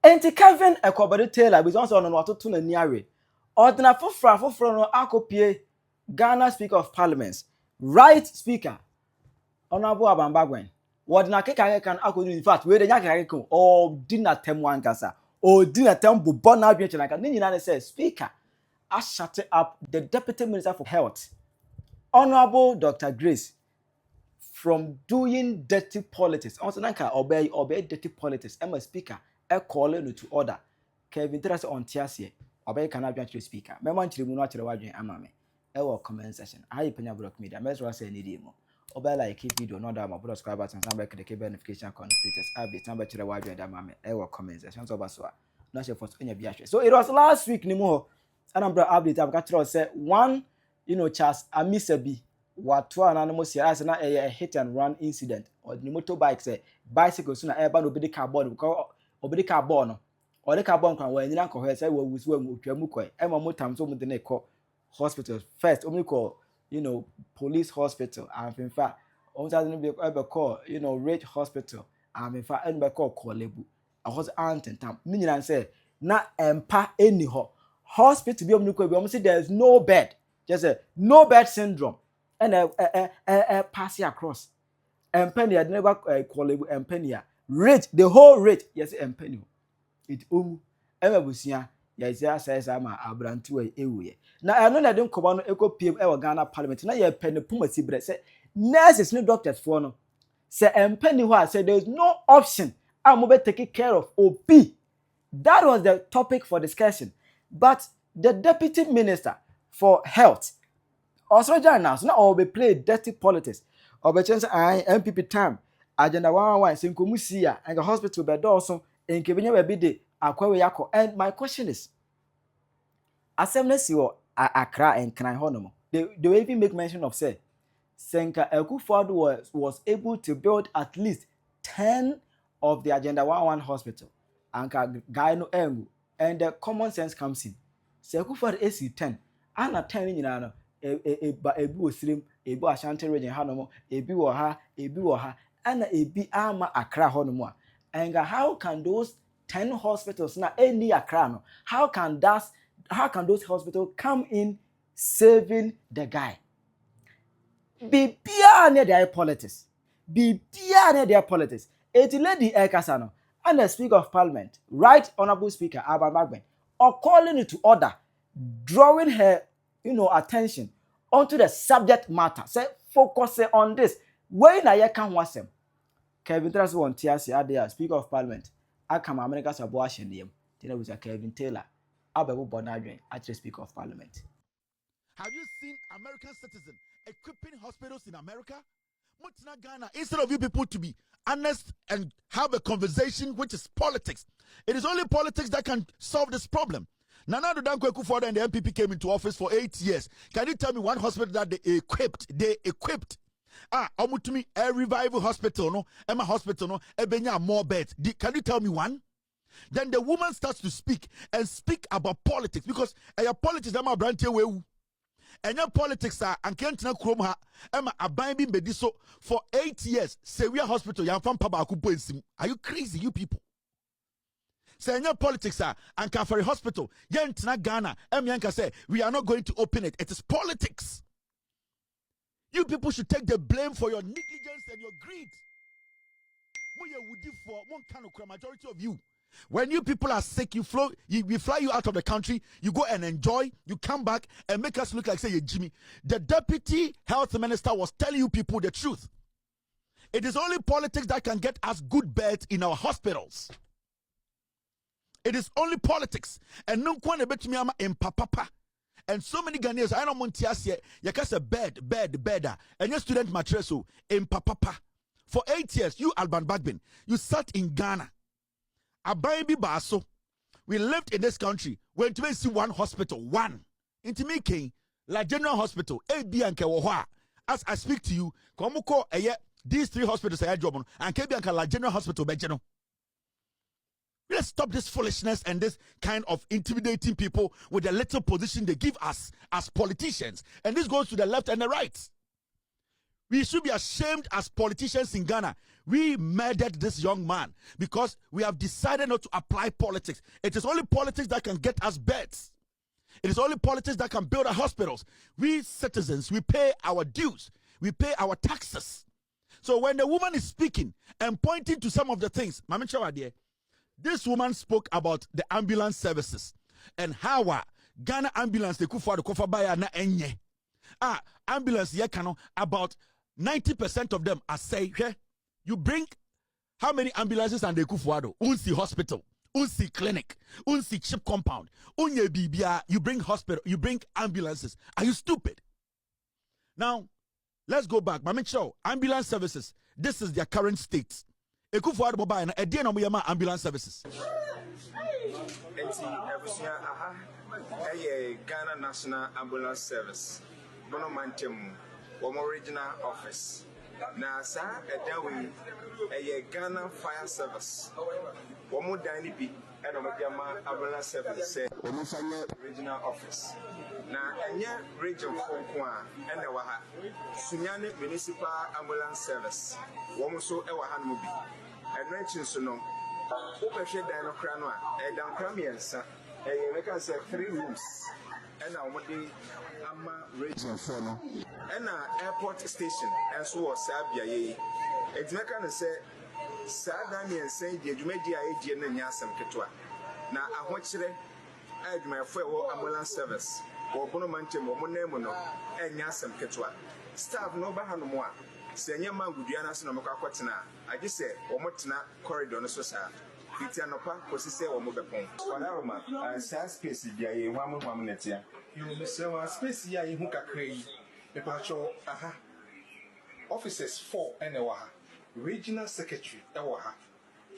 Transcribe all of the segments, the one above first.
Enti Kevin Ekobode Taylor bi so no watoto na niare. Ordinary foforo no akopie Ghana Speaker of Parliament, right speaker. Honorable Abambagwen. What na keka kan akodu in fact we dey nyaka kan o di na tem wan kasa. O di na tem bobon na adwen chenaka. Ni nyina say speaker I shut up the Deputy Minister for Health, Honorable Dr. Grace, from doing dirty politics. Also, nanka obey dirty politics. I'm a speaker. I call it to order. Kevin Terasa on Tiasie. Obey can have your speaker. Me want to move to the wajin amame. I will comment section. I Penyah block media. Let's say any demo. Obey like keep video. Not that my brother subscribers and some back the notification completers. I'll be some back to the wajin amame. I will comment section. So baswa. Not sure for any biashe. So it was last week ni mo. And I'm update. I've got to say one. Charles Amisabi. What one animal see as a hit and run incident or the motorbike say bicycle soon air ban obedi carbon because obedi carbon or the carbon can when you don't say we mukwe Emma motam so mudene call hospital first only call police hospital and in fact almost be ever call rate hospital and in fact and call lebu I was aunt and tam meaning and say na empa anyhow hospital be almost there's no bed just a no bed syndrome and pass across and Penyah never call it and Penyah rate the whole rate yes and Penyah it ever busia yes says I'm a brantu away now I know that don't come on eco PM Ghana Parliament now you penny puma sibre say nurses no doctors for no say and Penyah said there's no option I'm over taking care of OP. That was the topic for discussion, but the Deputy Minister for Health also join us. Now all be play dirty politics. Or be chance I MPP time. Agenda 111 Sinkomusia and the hospital bed also in Kebenya be the akwawe yako. And my question is, assembly you Accra and Kran Honomo. They even make mention of say Senka Ekufo was able to build at least 10 of the Agenda 111 hospital. And Gaino Engu. And the common sense comes in. Sekufo AC 10 and a 10 in ebu osrim ebu Ashanti region hanomo ebi wo ha and ebi ama Accra honomo and how can those 10 hospitals na any Accra no how can those hospitals come in saving the guy be near their politics it lady ekasa no and the Speaker of Parliament right honorable Speaker Abambagben or calling it to order drawing her attention onto the subject matter. Say focus on this. When I can was him. Kevin Taylor won TRC Speaker of Parliament. I come America's abortion name. Then was a Kevin Taylor. Abebu Bonadrin, actually Speaker of Parliament. Have you seen American citizens equipping hospitals in America? Mutina Ghana, instead of you people to be honest and have a conversation which is politics. It is only politics that can solve this problem. Nana Dankwa Akufo-Addo and the MPP came into office for 8 years. Can you tell me one hospital that they equipped? Omutumi, a revival hospital, no, Emma hospital, no, Penyah more beds. Can you tell me one? Then the woman starts to speak about politics because politics Emma branche wewu. And your politics are and can't kroma Emma abayin bi so for 8 years. Seria hospital yamfam paba akupo ensim. Are you crazy, you people? Say your politics are and Kafari Hospital. Yentina Ghana. Yanka say we are not going to open it. It is politics. You people should take the blame for your negligence and your greed. For one kind of majority of you. When you people are sick, we fly you out of the country, you go and enjoy, you come back and make us look like say you're Jimmy. The Deputy Health Minister was telling you people the truth. It is only politics that can get us good beds in our hospitals. It is only politics. And no one bet me in papa. And so many Ghanaians, I don't want to say, you can say bed. And your student matresso in papa. For 8 years, you Alban Bagbin, you sat in Ghana. A baby baso. We lived in this country. Went to see one hospital, one. Into making La General Hospital, AB and Kewoha. As I speak to you, Komuko, these 3 hospitals are job and KB and La General Hospital, Bejano. Let's stop this foolishness and this kind of intimidating people with the little position they give us as politicians. And this goes to the left and the right. We should be ashamed as politicians in Ghana. We murdered this young man because we have decided not to apply politics. It is only politics that can get us beds. It is only politics that can build our hospitals. We citizens, we pay our dues. We pay our taxes. So when the woman is speaking and pointing to some of the things, Mama Chawade, this woman spoke about the ambulance services and how Ghana ambulance they could for the kofa baya na enye. Ambulance yekano about 90% of them are say, hey, you bring how many ambulances and they kufuado? Unsi hospital, unsi clinic, unsi chip compound, unye bibia, you bring hospital, you bring ambulances. Are you stupid? Now, let's go back. Mami Chow, ambulance services. This is their current state. Ekufuado mobile na edie na muyama ambulance services. Ghana National Ambulance Service. Bonomantem, original office. Na sa edawe Ghana Fire Service. Womo dani bi and omadiama ambulance service regional office. Na enye region fonko ene wa ha. Sunyane municipal ambulance service. Womo so e wa ha no bi. Eno echi so no. Obehwe dan no kra no a dan kra miensa. We can say 3 rooms. And now what the Ama region for no. And airport station and so was Sabia ye. It's not gonna say Sadami and say the Jumedia AG and Yasam Ketua. Now I watch it. I had my fuel ambulance service or Bonomantem or Monemono and Yasam Ketua. Staff no Bahanumwa. Senior man would be an astronomical quatina. I just say, or Motina corridor no sosa. Itianopa, Cosise or Mobapon. Panorama, space, Dia, 1 minute. You will say, space ya in Huka Cray, the Pacho, officers 4 and Ewaha, regional secretary, Ewaha,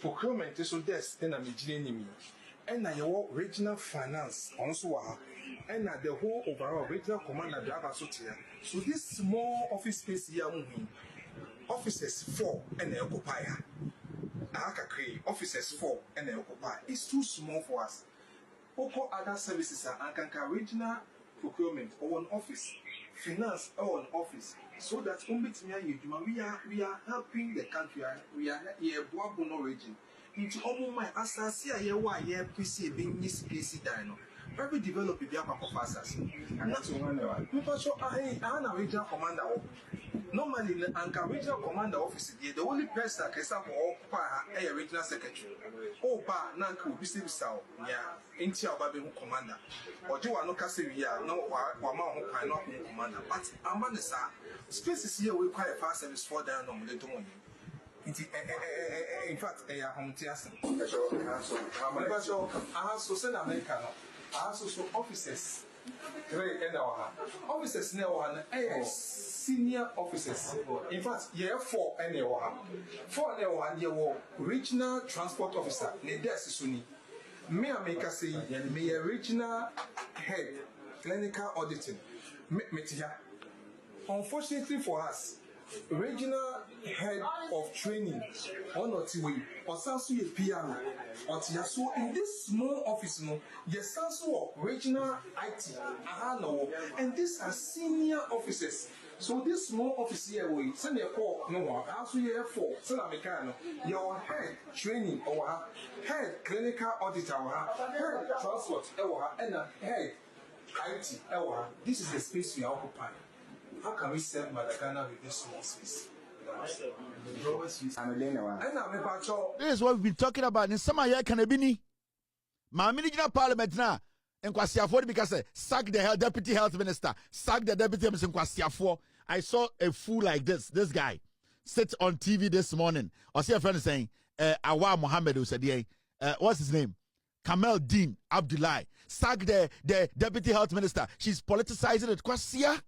procurement is so desk, then I'm enemy, and now regional finance, also, and the whole overall regional commander, Sotia. So this small office space here, officers 4 and the occupier. Officers 4 and the occupy. It's too small for us. All other services are Ankanka regional procurement or an office, finance or an office, so that we are helping the country. We are here, Buabuno region. Into all my assassin, here, PC being Miss PC Dino. Very developed the upper of us. And that's one. I'm a regional commander. Normally, the regional commander office, the only person that can start for a regional secretary. Oh, pa, Nanku, Bishop Sao, yeah, Intia Baby commander. Or do I know Cassia, no, Wama who cannot be commander. But Amanesa, spaces here will require fast service for down on the Dominion. In fact, a home theater. I have so send American. I also officers. Officers now are senior officers. In fact, year 4 and 4 and year regional transport officer. Nedes Suni. Me America say me a regional head clinical auditing. Unfortunately for us, regional head of training on Otiwe or Sansu PR or so in this small office no yes Sansu regional IT and these are senior officers. So this small office here we send a call no one also here for Salamecano your head training or head clinical auditor head transport and head IT this is the space we occupy. How can we serve Madagascar with this small space? This is what we've been talking about. In some year can be my regional parliament now. And Kwasiafo because sack the deputy health minister, sack the deputy minister Kwasiafo. I saw a fool like this guy sit on TV this morning. I see a friend saying, Awa Mohammed who said, what's his name? Kamal Dean Abdullahi. Sack the deputy health minister. She's politicizing it. Kwasia.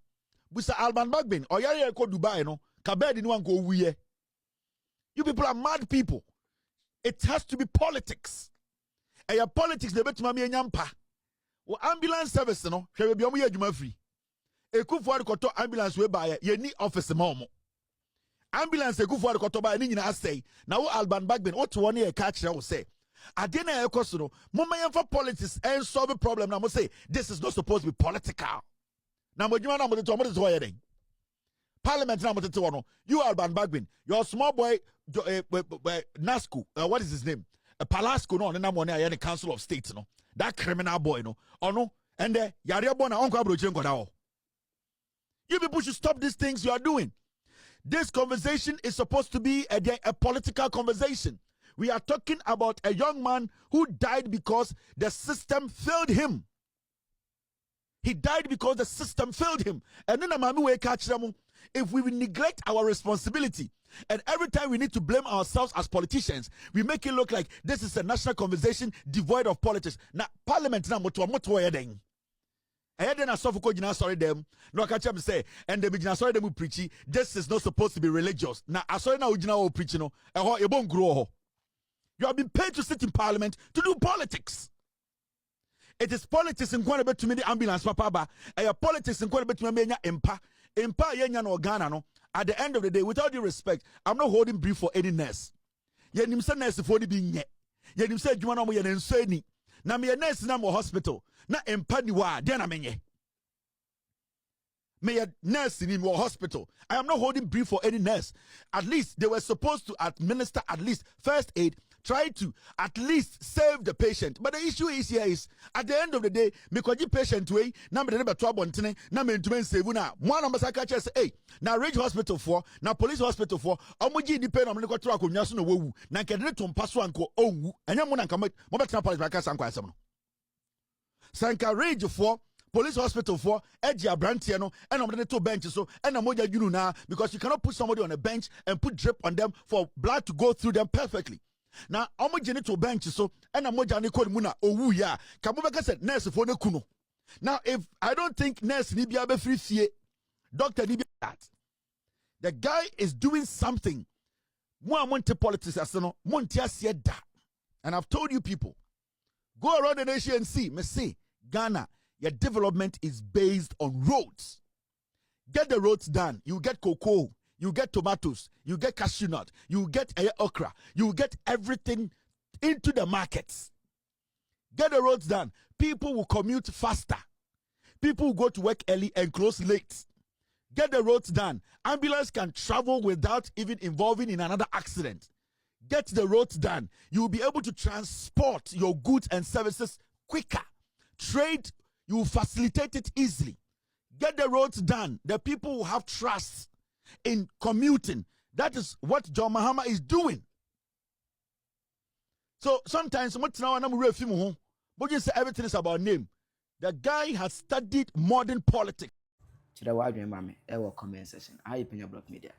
Busa Alban Bagbin, or Yari ko Dubai, no, Kabedi no one go we. You people are mad people. It has to be politics. And your politics, they bet mami nyampa. Well, ambulance service, no, shall be omu yejuma free. A coup for the koto ambulance we buy, ye ni office momo. Ambulance a coup for the koto buy, ni na say. Now Alban Bagbin, what one year catch will say. Adena e koso, mama for politics and solve a problem. I must say, this is not supposed to be political. Now, what you want to do is why Parliament now you are Ban Bagbin. Your small boy Nasco, what is his name? Palasco no na money the Council of State no. That criminal boy no. Or no. And yare bona onko abrochen koda. You people should stop these things you are doing. This conversation is supposed to be a political conversation. We are talking about a young man who died because the system failed him. He died because the system failed him. And then we catch them. If we neglect our responsibility, and every time we need to blame ourselves as politicians, we make it look like this is a national conversation devoid of politics. Now, Parliament now moto yedeng. Then I saw for sorry them. No catch them say, and the sorry them preachy. This is not supposed to be religious. Now I saw now ujina preaching no. It won't grow. You have been paid to sit in Parliament to do politics. It is politics in Kwana to me the ambulance papa ba. Politics in Kwana to me empa. Empa yenya no Ghana no. At the end of the day, with all due respect, I'm not holding brief for any nurse. Yenim say nurse for the being yet. Yenim say juma no mo yen nsani. Na me nurse na mo hospital. Na empa ni wa den na menye. Me nurse in your hospital. I am not holding brief for any nurse. At least they were supposed to administer at least first aid. Try to at least save the patient. But the issue is here is at the end of the day, me kwaji patient way, na me never trouble ntene, na me ntumen save na. One of my say, hey, na Ridge Hospital for, na Police Hospital for, omuji di pen amne kwa tro akonya so na wawu. Na kedene to mpaso anko owu. Enya mo na nka mo betra police baka sanko asem no. Sanka Ridge for Police Hospital for Edge Abrantia no and I'm to bench so and moja you na because you cannot put somebody on a bench and put drip on them for blood to go through them perfectly. Now omo jeni to bench so and moja ni call muna owu ya kamubeka said nurse for ne kuno. Now if I don't think nurse ni bia be free fie doctor ni that the guy is doing something mo amonte politics asono monte asie da. And I've told you people go around the nation and see me say Ghana your development is based on roads. Get the roads done. You get cocoa, you get tomatoes, you get cashew nut, you get okra, you get everything into the markets. Get the roads done. People will commute faster. People will go to work early and close late. Get the roads done. Ambulance can travel without even involving in another accident. Get the roads done. You will be able to transport your goods and services quicker. Trade, you will facilitate it easily. Get the roads done. The people will have trust in commuting. That is what John Mahama is doing. So sometimes, but you say everything is about name. The guy has studied modern politics. Chira wa adwen ma me e wo comment section. Ayi Penyah Block Media.